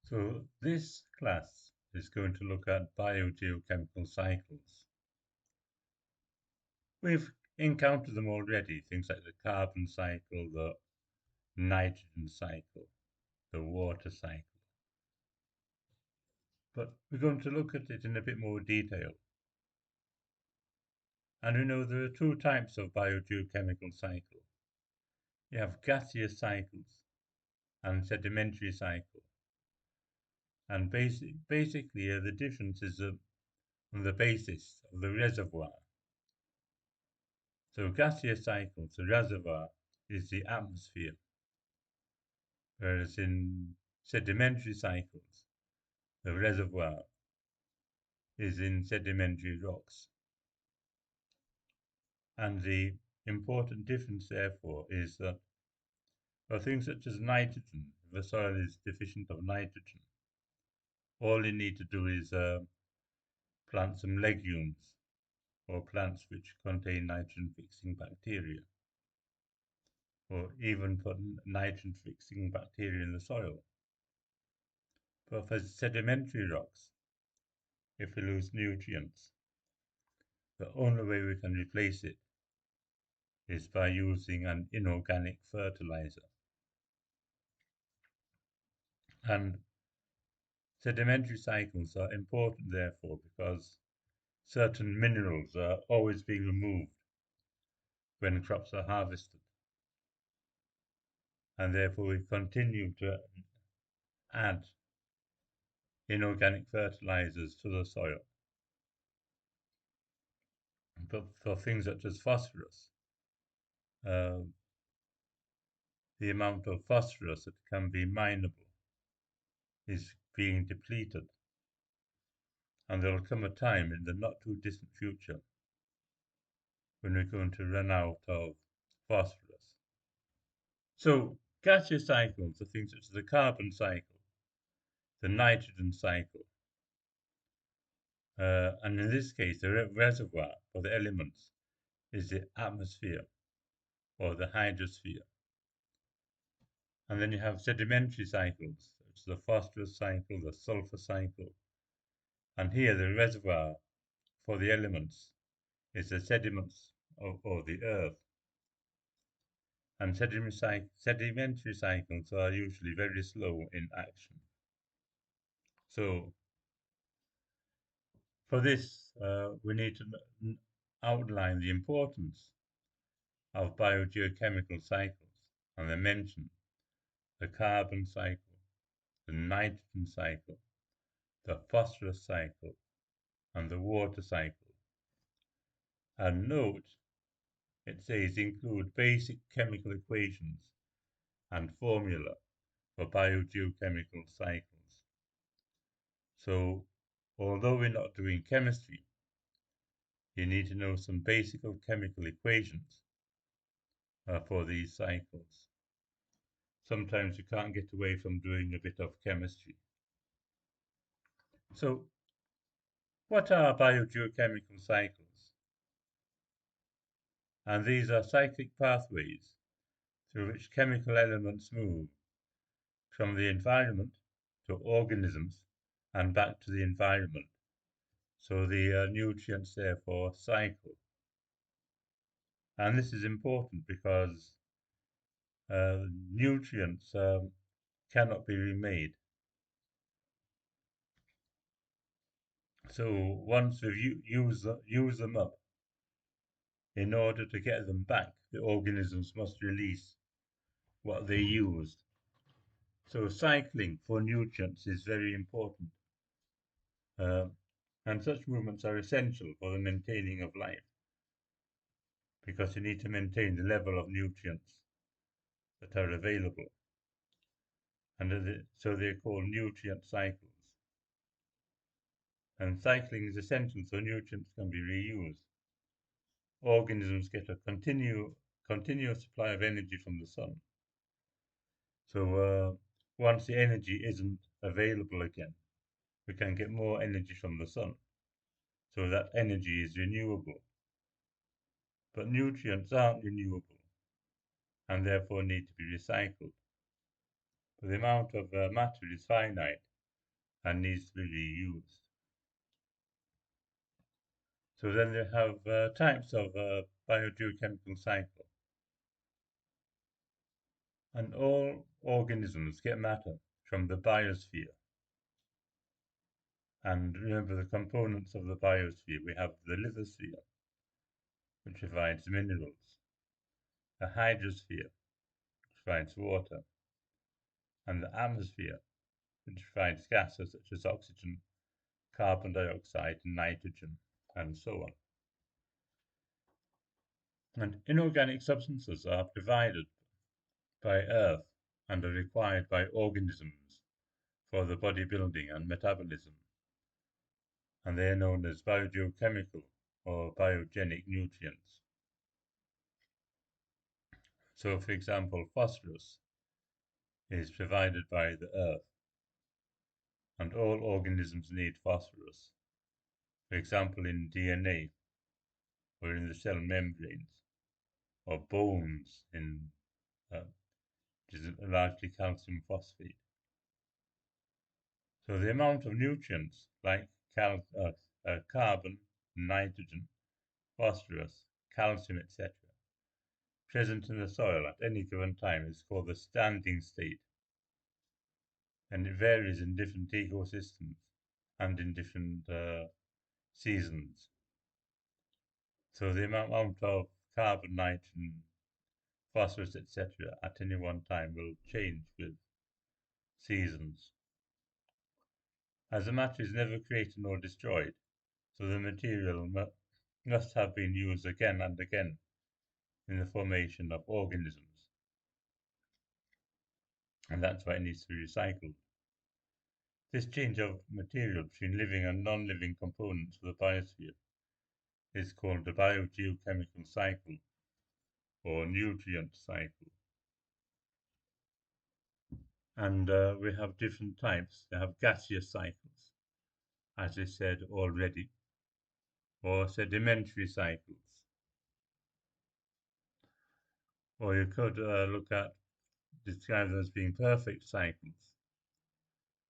So this class is going to look at biogeochemical cycles. We've encountered them already, things like the carbon cycle, the nitrogen cycle, the water cycle. But we're going to look at it in a bit more detail. And we know there are two types of biogeochemical cycle. You have gaseous cycles and sedimentary cycle. And basically the difference is on the basis of the reservoir. So gaseous cycles, the reservoir is the atmosphere, whereas in sedimentary cycles, the reservoir is in sedimentary rocks. And the important difference, therefore, is that for things such as nitrogen, if the soil is deficient of nitrogen, all you need to do is plant some legumes or plants which contain nitrogen-fixing bacteria, or even put nitrogen-fixing bacteria in the soil. But for sedimentary rocks, if we lose nutrients, the only way we can replace it is by using an inorganic fertilizer. And sedimentary cycles are important, therefore, because certain minerals are always being removed when crops are harvested. And therefore, we continue to add inorganic fertilizers to the soil. But for things such as phosphorus, the amount of phosphorus that can be mineable is being depleted. And there will come a time in the not too distant future when we're going to run out of phosphorus. So gaseous cycles are things such as the carbon cycle, the nitrogen cycle, and in this case the reservoir for the elements is the atmosphere or the hydrosphere. And then you have sedimentary cycles, such as the phosphorus cycle, the sulfur cycle, and here the reservoir for the elements is the sediments or the earth. And sedimentary cycles are usually very slow in action. So for this, we need to outline the importance of biogeochemical cycles, and I mentioned the carbon cycle, the nitrogen cycle, the phosphorus cycle, and the water cycle. And note, it says include basic chemical equations and formula for biogeochemical cycles. So, although we're not doing chemistry, you need to know some basic chemical equations for these cycles. Sometimes you can't get away from doing a bit of chemistry. So, what are biogeochemical cycles? And these are cyclic pathways through which chemical elements move from the environment to organisms and back to the environment. So the nutrients therefore cycle. And this is important because nutrients cannot be remade. So once we've used them up, in order to get them back, the organisms must release what they used. So cycling for nutrients is very important. And such movements are essential for the maintaining of life, because you need to maintain the level of nutrients that are available. And so they're called nutrient cycles. And cycling is essential so nutrients can be reused. Organisms get a continuous supply of energy from the sun. So once the energy isn't available again, we can get more energy from the sun. So that energy is renewable. But nutrients aren't renewable and therefore need to be recycled. But the amount of matter is finite, and needs to be reused. So then they have types of biogeochemical cycle. And all organisms get matter from the biosphere. And remember the components of the biosphere. We have the lithosphere, which provides minerals, the hydrosphere, which provides water, and the atmosphere, which provides gases such as oxygen, carbon dioxide, and nitrogen, and so on. And inorganic substances are provided by Earth and are required by organisms for the body building and metabolism. And they are known as biogeochemical or biogenic nutrients. So, for example, phosphorus is provided by the Earth, and all organisms need phosphorus. For example, in DNA, or in the cell membranes, or bones, which is largely calcium phosphate. So the amount of nutrients like carbon, nitrogen, phosphorus, calcium, etc., present in the soil at any given time is called the standing state, and it varies in different ecosystems and in different seasons. So the amount of carbon, nitrogen, phosphorus, etc., at any one time will change with seasons. As the matter is never created nor destroyed, so the material must have been used again and again in the formation of organisms, and that's why it needs to be recycled. This change of material between living and non-living components of the biosphere is called the biogeochemical cycle or nutrient cycle. And we have different types. We have gaseous cycles, as I said already, or sedimentary cycles. Or you could look at describe them as being perfect cycles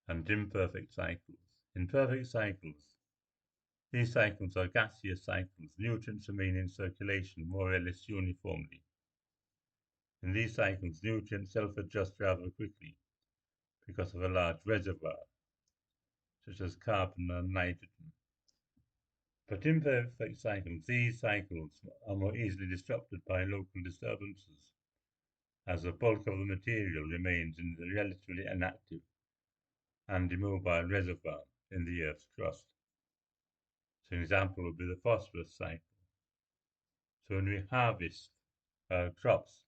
and imperfect cycles. In perfect cycles, these cycles are gaseous cycles. Nutrients remain in circulation more or less uniformly. In these cycles, nutrients self-adjust rather quickly because of a large reservoir, such as carbon and nitrogen. But imperfect cycles, these cycles are more easily disrupted by local disturbances, as the bulk of the material remains in the relatively inactive and immobile reservoir in the Earth's crust. So an example would be the phosphorus cycle. So when we harvest crops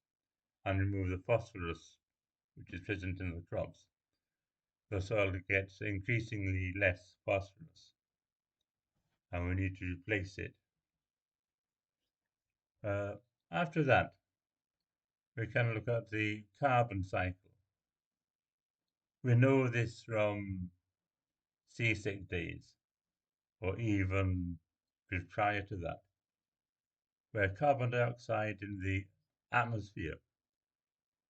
and remove the phosphorus which is present in the crops, the soil gets increasingly less phosphorus, and we need to replace it. After that, we can look at the carbon cycle. We know this from seasick days, or even prior to that, where carbon dioxide in the atmosphere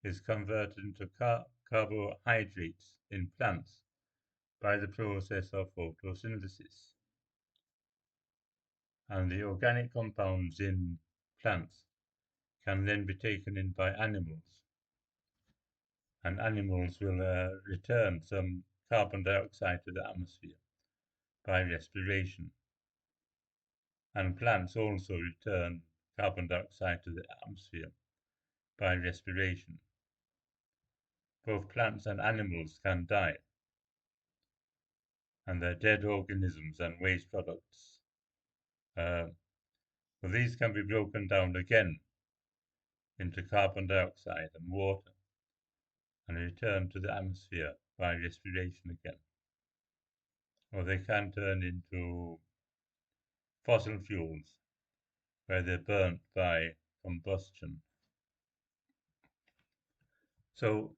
is converted into carbohydrates in plants by the process of photosynthesis. And the organic compounds in plants can then be taken in by animals, and animals will return some carbon dioxide to the atmosphere by respiration, and plants also return carbon dioxide to the atmosphere by respiration. Both plants and animals can die, and their dead organisms and waste products. So these can be broken down again into carbon dioxide and water and return to the atmosphere by respiration again. Or they can turn into fossil fuels where they're burnt by combustion. So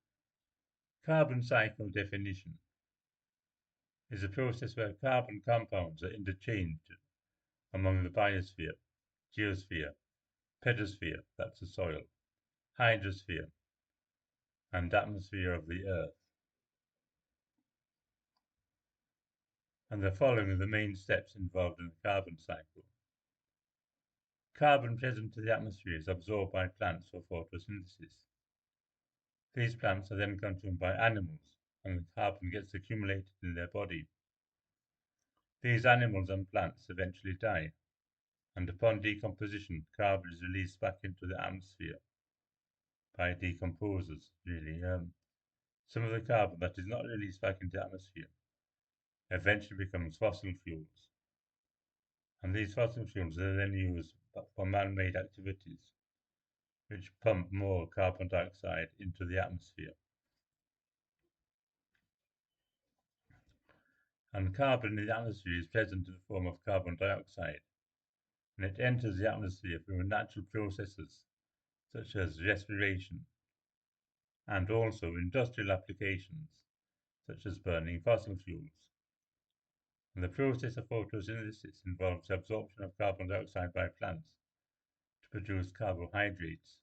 carbon cycle definition is a process where carbon compounds are interchanged among the biosphere, geosphere, pedosphere, that's the soil, hydrosphere, and atmosphere of the Earth. And the following are the main steps involved in the carbon cycle. Carbon present in the atmosphere is absorbed by plants for photosynthesis. These plants are then consumed by animals, and the carbon gets accumulated in their body. These animals and plants eventually die, and upon decomposition, carbon is released back into the atmosphere by decomposers, really. Some of the carbon that is not released back into the atmosphere eventually becomes fossil fuels, and these fossil fuels are then used for man-made activities, which pump more carbon dioxide into the atmosphere. And carbon in the atmosphere is present in the form of carbon dioxide, and it enters the atmosphere through natural processes such as respiration and also industrial applications such as burning fossil fuels. And the process of photosynthesis involves the absorption of carbon dioxide by plants to produce carbohydrates,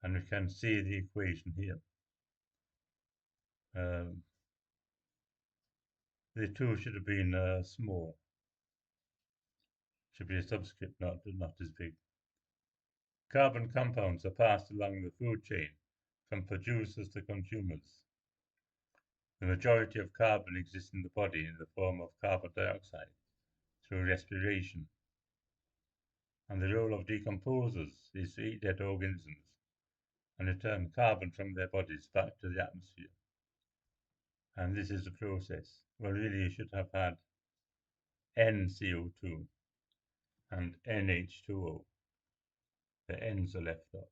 and we can see the equation here. The 2 should have been small, should be a subscript, not as big. Carbon compounds are passed along the food chain from producers to consumers. The majority of carbon exists in the body in the form of carbon dioxide through respiration, and the role of decomposers is to eat dead organisms and return carbon from their bodies back to the atmosphere. And this is the process. Well, really, you should have had NCO2 and NH2O. The N's are left off.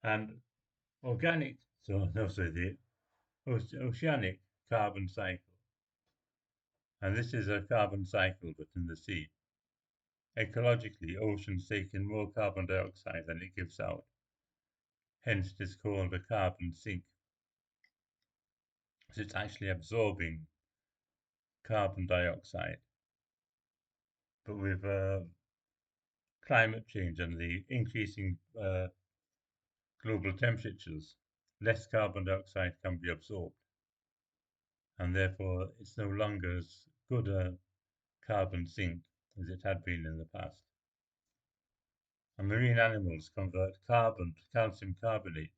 And organic, the oceanic carbon cycle. And this is a carbon cycle but in the sea. Ecologically, oceans take in more carbon dioxide than it gives out. Hence, it is called a carbon sink. So it's actually absorbing carbon dioxide. But with climate change and the increasing global temperatures, less carbon dioxide can be absorbed. And therefore, it's no longer as good a carbon sink as it had been in the past. And marine animals convert carbon to calcium carbonate.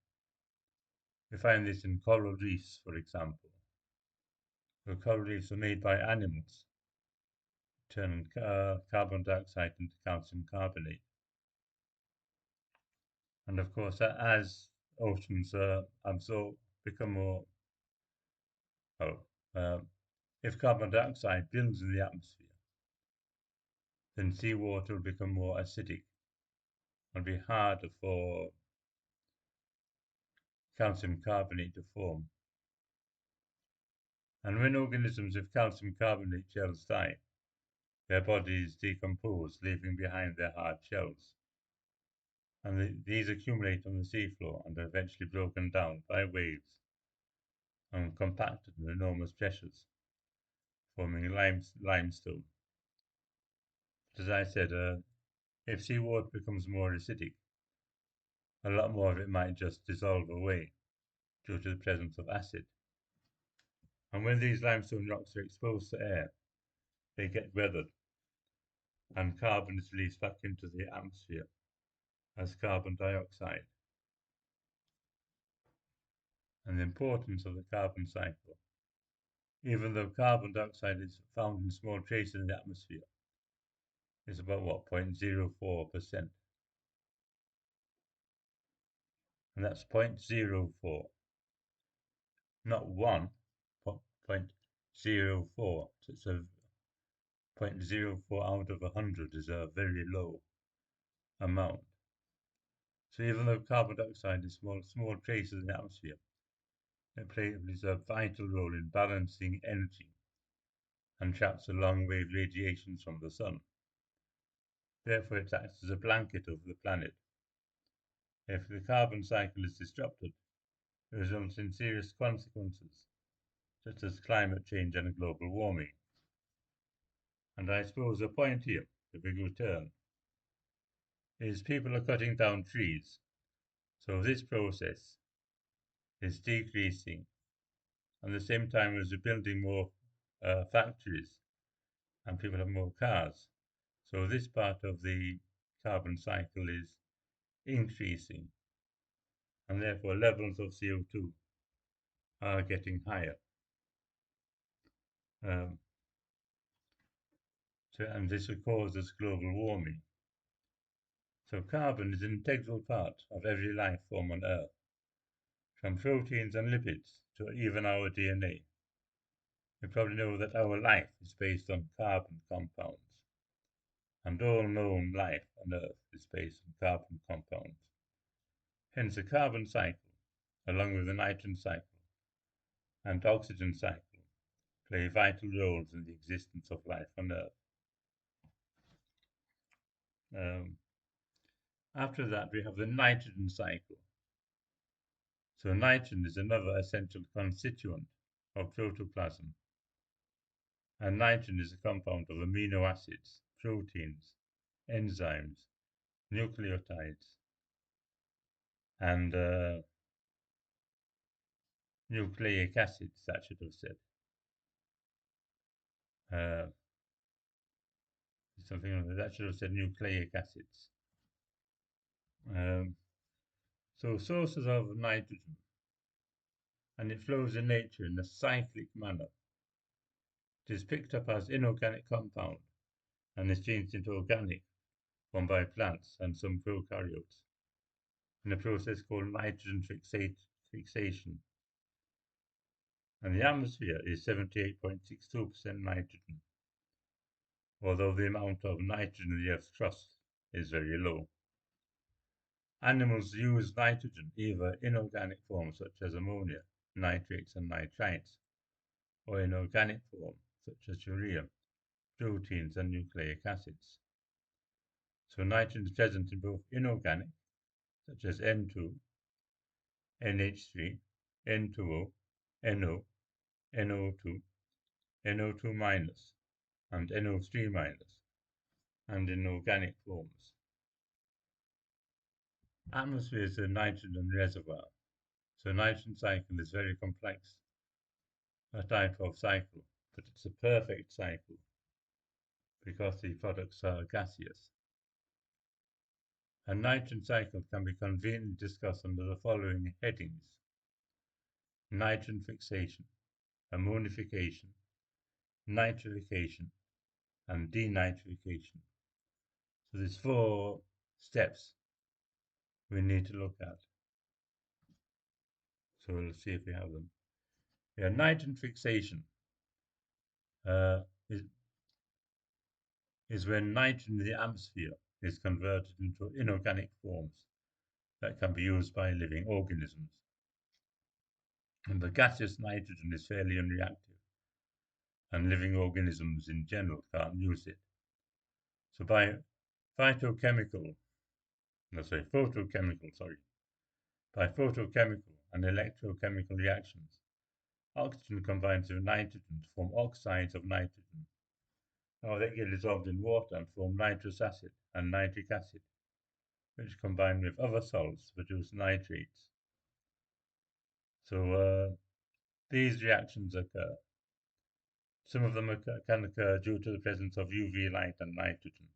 We find this in coral reefs, for example. The coral reefs are made by animals, turning carbon dioxide into calcium carbonate. And of course, as oceans become more, if carbon dioxide builds in the atmosphere, then seawater will become more acidic and be harder for calcium carbonate to form. And when organisms with calcium carbonate shells die, their bodies decompose, leaving behind their hard shells. And these accumulate on the seafloor and are eventually broken down by waves and compacted with enormous pressures, forming limestone. But as I said, if seawater becomes more acidic, a lot more of it might just dissolve away due to the presence of acid. And when these limestone rocks are exposed to air, they get weathered, and carbon is released back into the atmosphere as carbon dioxide. And the importance of the carbon cycle. Even though carbon dioxide is found in small traces in the atmosphere, it's about 0.04%. And that's 0.04, not 1, but 0.04. So it's a 0.04 out of 100 is a very low amount. So even though carbon dioxide is small traces in the atmosphere, it plays a vital role in balancing energy and traps the long-wave radiations from the sun. Therefore, it acts as a blanket over the planet. If the carbon cycle is disrupted, it results in serious consequences, such as climate change and global warming. And I suppose the point here, the big return, is people are cutting down trees. So this process is decreasing at the same time as we're building more factories and people have more cars. So this part of the carbon cycle is increasing, and therefore levels of CO2 are getting higher. Um, and this causes global warming. So carbon is an integral part of every life form on Earth, from proteins and lipids to even our DNA. You probably know that our life is based on carbon compounds, and all known life on Earth is based on carbon compounds. Hence, the carbon cycle, along with the nitrogen cycle and oxygen cycle, play vital roles in the existence of life on Earth. After that, we have the nitrogen cycle. So nitrogen is another essential constituent of protoplasm, and nitrogen is a compound of amino acids, proteins, enzymes, nucleotides, and nucleic acids, that should have said. Uh, something that should have said nucleic acids. Um, so sources of nitrogen, and it flows in nature in a cyclic manner. It is picked up as inorganic compound and is changed into organic formed by plants and some prokaryotes in a process called nitrogen fixation. And the atmosphere is 78.62% nitrogen, although the amount of nitrogen in the Earth's crust is very low. Animals use nitrogen either in organic forms such as ammonia, nitrates and nitrites, or in organic form such as urea, proteins and nucleic acids. So nitrogen is present in both inorganic, such as N2, NH3, N2O, NO, NO2, NO2 minus, and NO3 minus, and in organic forms. Atmosphere is a nitrogen reservoir, so nitrogen cycle is very complex, a type of cycle, but it's a perfect cycle because the products are gaseous. A nitrogen cycle can be conveniently discussed under the following headings: nitrogen fixation, ammonification, nitrification, and denitrification. So there's 4 steps we need to look at. So we'll see if we have them. Yeah, nitrogen fixation uh, is, is when nitrogen in the atmosphere is converted into inorganic forms that can be used by living organisms. And the gaseous nitrogen is fairly unreactive, and living organisms in general can't use it. So by photochemical by photochemical and electrochemical reactions, oxygen combines with nitrogen to form oxides of nitrogen. Now they get dissolved in water and form nitrous acid and nitric acid, which combine with other salts to produce nitrates. So these reactions occur. Some of them can occur due to the presence of UV light and nitrogen,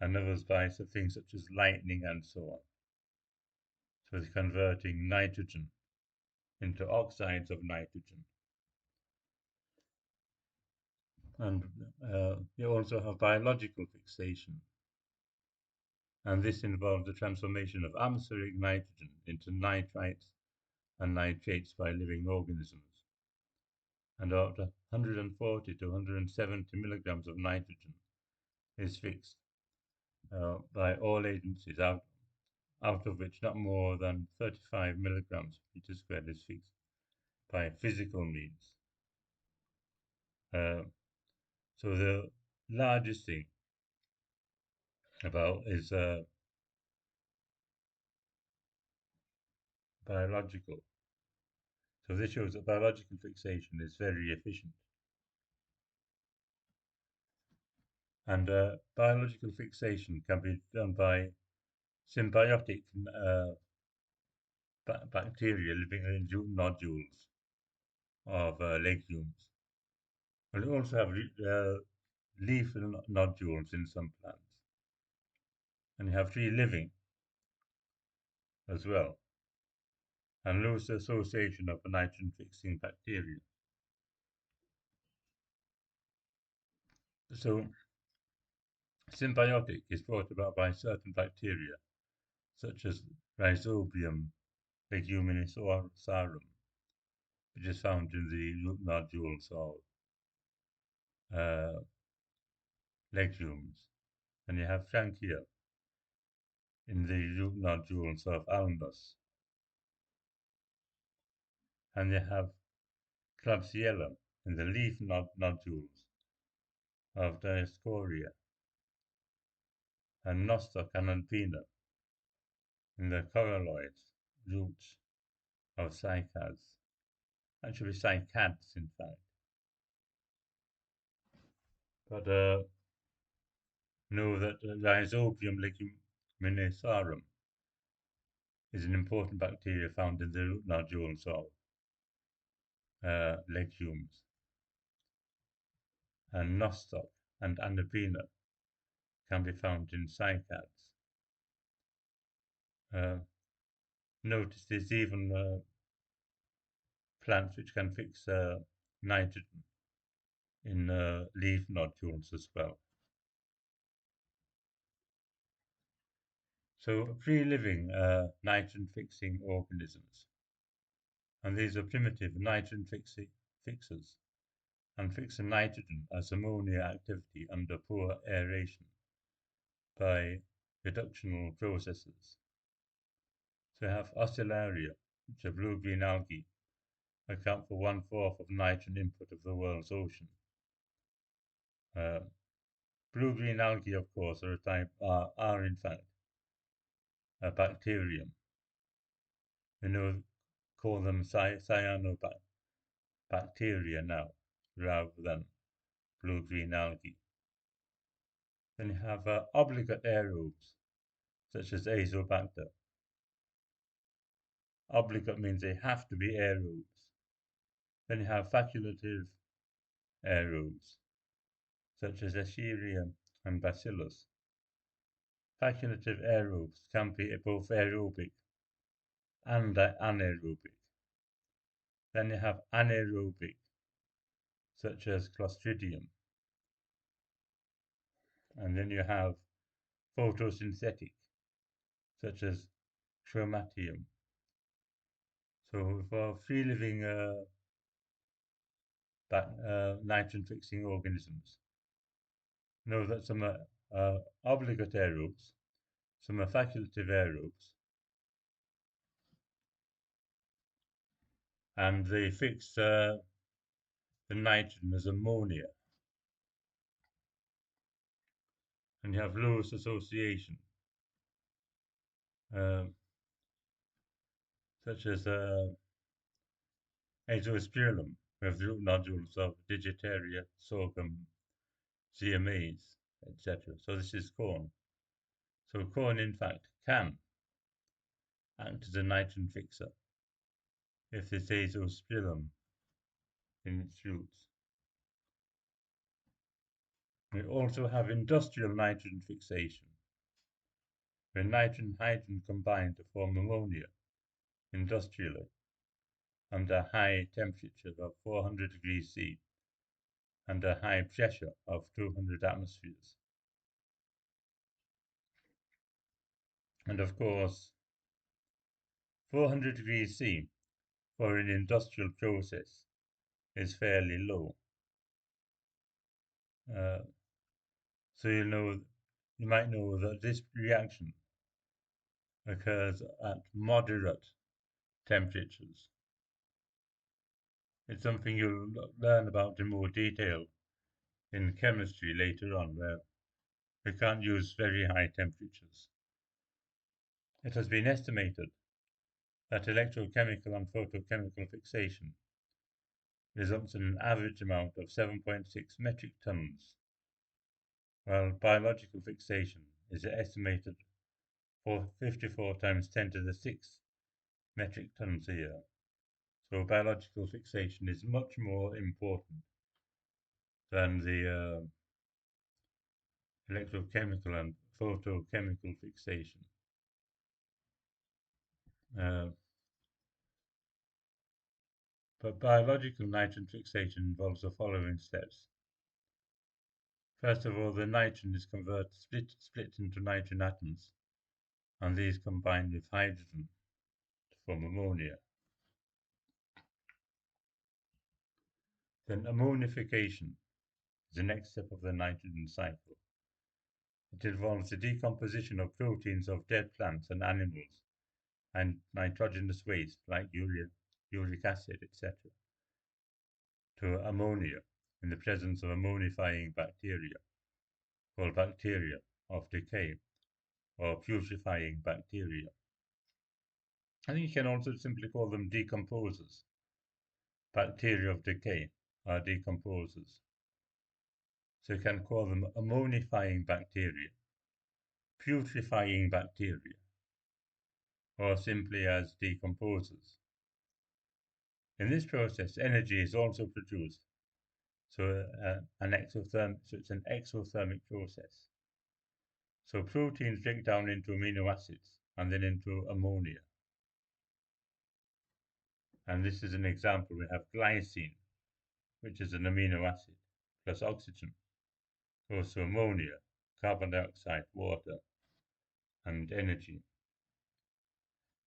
and others by things such as lightning and so on. So it's converting nitrogen into oxides of nitrogen. And you also have biological fixation, and this involves the transformation of atmospheric nitrogen into nitrites and nitrates by living organisms. And about 140 to 170 milligrams of nitrogen is fixed by all agencies, out of which not more than 35 milligrams per meter squared is fixed by physical means. So the largest thing about is biological. So this shows that biological fixation is very efficient. And biological fixation can be done by symbiotic bacteria living in nodules. of legumes. And they also have leaf nodules in some plants. And you have free living as well, and loose association of nitrogen-fixing bacteria. So symbiotic is brought about by certain bacteria, such as Rhizobium leguminosarum, which is found in the root nodules of uh, legumes. And you have Frankia in the root nodules of almonds. And you have Klebsiella in the leaf nodules of Dioscorea, and Nostoc and Alpina in the coralloid roots of cycads. Actually, cycads, in fact. But know that Rhizobium leguminosarum is an important bacteria found in the root nodules of legumes. And Nostoc and Anabina can be found in cycads. Notice there's even plants which can fix nitrogen in leaf nodules as well. So free-living nitrogen-fixing organisms, and these are primitive nitrogen fixers, and fix the nitrogen as ammonia activity under poor aeration by reductional processes. So we have Oscillaria, which are blue-green algae, account for 1/4 of nitrogen input of the world's ocean. Uh, Blue-green algae, of course, are in fact a bacterium. We call them cyanobacteria now, rather than blue-green algae. Then you have obligate aerobes, such as Azobacter. Obligate means they have to be aerobes. Then you have facultative aerobes, such as Escherichia and Bacillus. Facultative aerobes can be both aerobic and anaerobic. Then you have anaerobic, such as Clostridium. And then you have photosynthetic, such as Chromatium. So for free-living nitrogen-fixing organisms, know that some are obligate aerobes, some are facultative aerobes, and they fix the nitrogen as ammonia. And you have Lewis association, uh, such as azoospermum, with root nodules of Digitaria, sorghum, zea maize, etc. So this is corn. So corn, in fact, can act as a nitrogen fixer if there's azoospermum in its roots. We also have industrial nitrogen fixation, where nitrogen and hydrogen combine to form ammonia industrially under high temperature of 400 degrees C and a high pressure of 200 atmospheres. And of course, 400 degrees C for an industrial process is fairly low. So you might know that this reaction occurs at moderate temperatures. It's something you'll learn about in more detail in chemistry later on, where we can't use very high temperatures. It has been estimated that electrochemical and photochemical fixation results in an average amount of 7.6 metric tons, while biological fixation is estimated for 54 times 10 to the 6 metric tons a year. So biological fixation is much more important than the electrochemical and photochemical fixation. Uh, but biological nitrogen fixation involves the following steps. First of all, the nitrogen is split into nitrogen atoms, and these combine with hydrogen to form ammonia. Then ammonification is the next step of the nitrogen cycle. It involves the decomposition of proteins of dead plants and animals and nitrogenous waste like uric acid, etc., to ammonia in the presence of ammonifying bacteria, called bacteria of decay or putrefying bacteria. I think you can also simply call them decomposers. Bacteria of decay are decomposers. So you can call them ammonifying bacteria, putrefying bacteria, or simply as decomposers. In this process, energy is also produced, so it's an exothermic process. So proteins break down into amino acids and then into ammonia. And this is an example. We have glycine, which is an amino acid, plus oxygen goes to ammonia, carbon dioxide, water, and energy.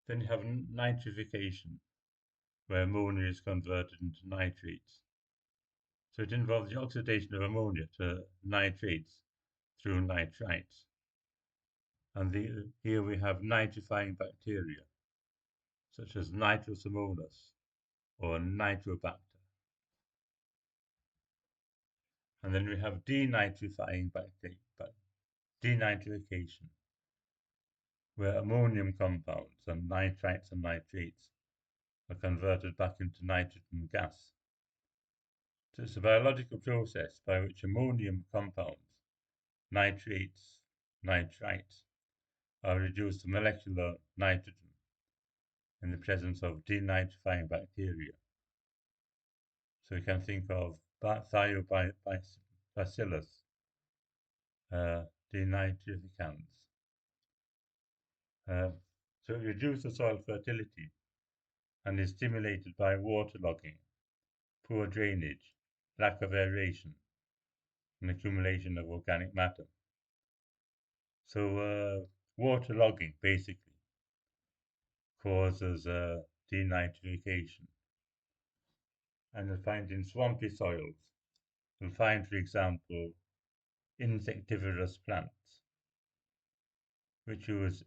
Then you have nitrification, where ammonia is converted into nitrates. So it involves the oxidation of ammonia to nitrates through nitrites. And here we have nitrifying bacteria, such as Nitrosomonas or Nitrobacter. And then we have denitrifying bacteria, denitrification, where ammonium compounds and nitrites and nitrates are converted back into nitrogen gas. So it's a biological process by which ammonium compounds, nitrates, nitrites, are reduced to molecular nitrogen in the presence of denitrifying bacteria. So you can think of thiobacillus denitrificans. So it reduces soil fertility and is stimulated by waterlogging, poor drainage, lack of aeration, and accumulation of organic matter. So waterlogging basically causes denitrification. And you'll find in swampy soils, you'll find, for example, insectivorous plants, which use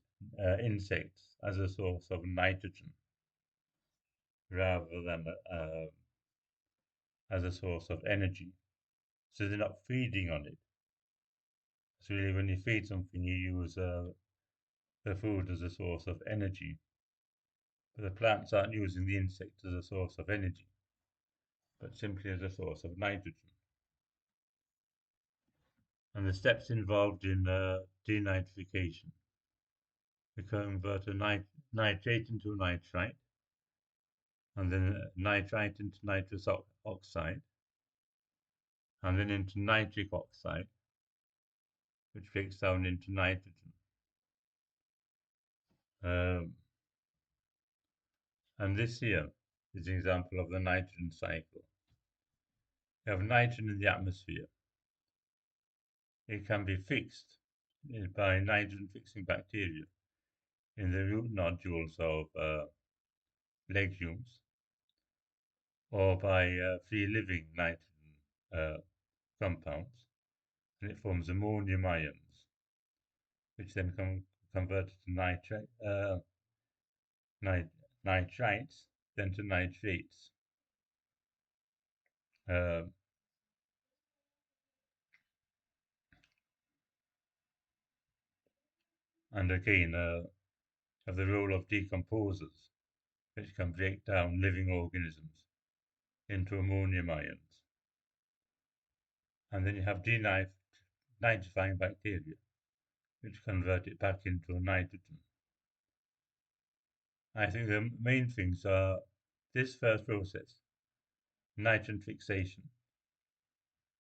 insects as a source of nitrogen rather than as a source of energy. So they're not feeding on it. So really, when you feed something, you use the food as a source of energy. But the plants aren't using the insect as a source of energy, but simply as a source of nitrogen. And the steps involved in denitrification: we convert a nitrate into nitrite, and then nitrite into nitrous oxide, and then into nitric oxide, which breaks down into nitrogen. Um, and this here is an example of the nitrogen cycle. You have nitrogen in the atmosphere. It can be fixed by nitrogen-fixing bacteria in the root nodules of legumes, or by free-living nitrogen compounds, and it forms ammonium ions, which then converted to nitrites, then to nitrates. Uh, and again, have the role of decomposers, which can break down living organisms into ammonium ions. And then you have denitrifying bacteria, which convert it back into nitrogen. I think the main things are This first process, nitrogen fixation.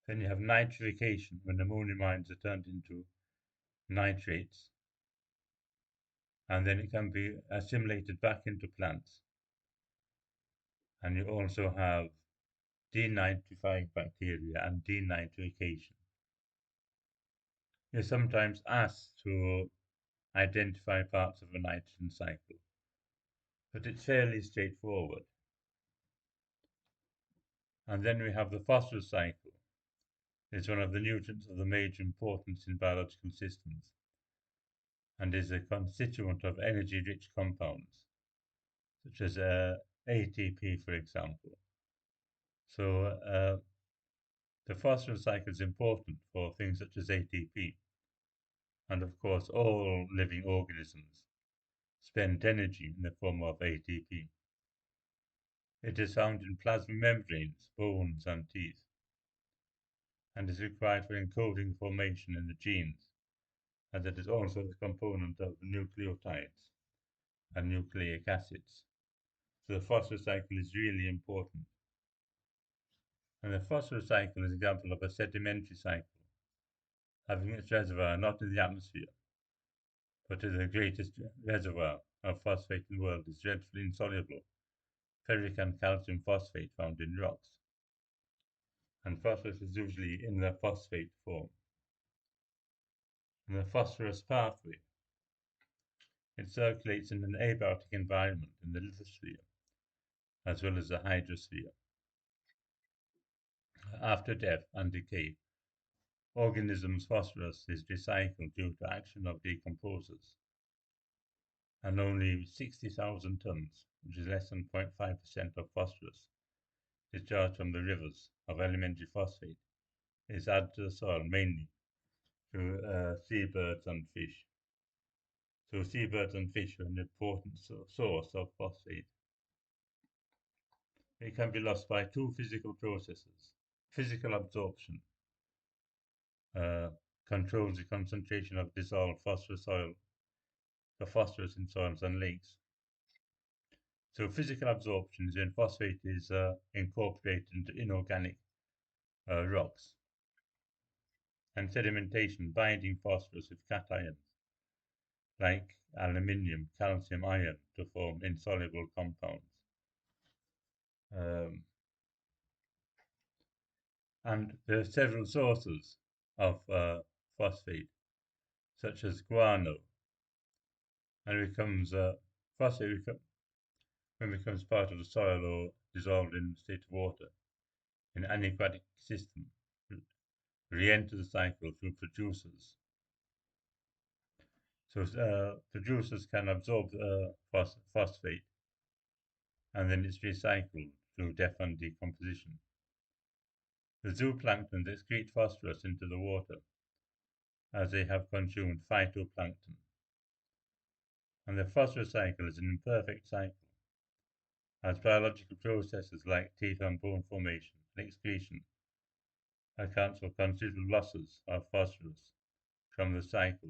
Then you have nitrification when ammonium ions are turned into nitrates, and then it can be assimilated back into plants. And you also have denitrifying bacteria and denitrification. You're sometimes asked to identify parts of a nitrogen cycle, but it's fairly straightforward. And then we have the phosphorus cycle. It's one of the nutrients of the major importance in biological systems and is a constituent of energy-rich compounds, such as ATP, for example. So the phosphorus cycle is important for things such as ATP, and of course all living organisms spend energy in the form of ATP. It is found in plasma membranes, bones, and teeth, and is required for encoding formation in the genes, as it is also a component of nucleotides and nucleic acids. So the phosphorus cycle is really important. And the phosphorus cycle is an example of a sedimentary cycle, having its reservoir not in the atmosphere, but in the greatest reservoir of phosphate in the world is dreadfully insoluble ferric and calcium phosphate found in rocks. And phosphorus is usually in the phosphate form. And the phosphorus pathway, it circulates in an abiotic environment in the lithosphere, as well as the hydrosphere. After death and decay, organisms' phosphorus is recycled due to action of decomposers, and only 60,000 tons, which is less than 0.5% of phosphorus, discharged from the rivers of elementary phosphate, is added to the soil mainly through seabirds and fish. So seabirds and fish are an important source of phosphate. It can be lost by two physical processes. Physical absorption uh, controls the concentration of dissolved the phosphorus in soils and lakes. So physical absorption is when phosphate is incorporated into inorganic rocks, and sedimentation binding phosphorus with cations like aluminium, calcium, iron to form insoluble compounds. Um, and there are several sources of phosphate, such as guano, and it becomes phosphate when it becomes part of the soil or dissolved in a state of water in an aquatic system, re-enter the cycle through producers. So producers can absorb phosphate, and then it's recycled through death and decomposition. The zooplankton excrete phosphorus into the water as they have consumed phytoplankton. And the phosphorus cycle is an imperfect cycle, as biological processes like teeth and bone formation and excretion account for considerable losses of phosphorus from the cycle,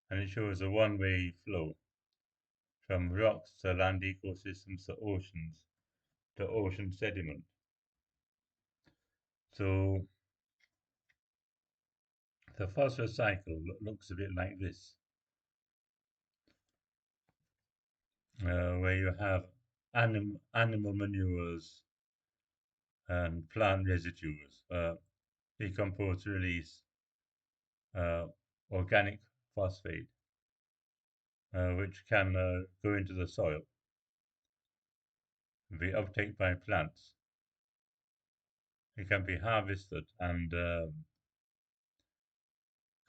and it shows a one-way flow from rocks to land ecosystems to oceans to ocean sediment. So the phosphorus cycle looks a bit like this, where you have animal manures and plant residues decompose to release uh, organic phosphate, which can go into the soil, be uptaken by plants. It can be harvested and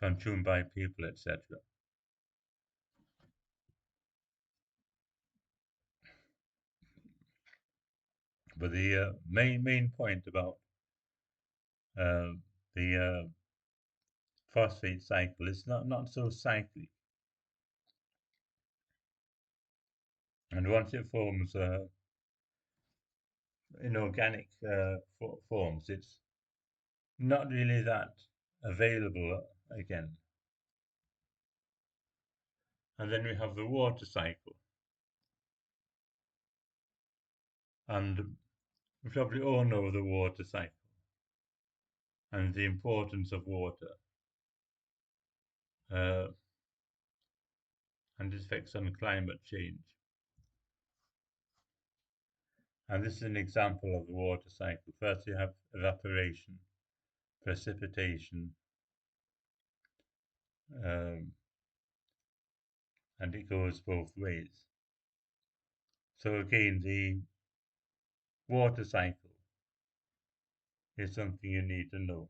consumed by people, etc. But the main point about uh, the phosphate cycle is not so cyclic, and once it forms inorganic forms, it's not really that available again. And then we have the water cycle. And we probably all know the water cycle and the importance of water uh, and its effects on climate change. And this is an example of the water cycle. First, you have evaporation, precipitation, um, and it goes both ways. So again, the water cycle is something you need to know.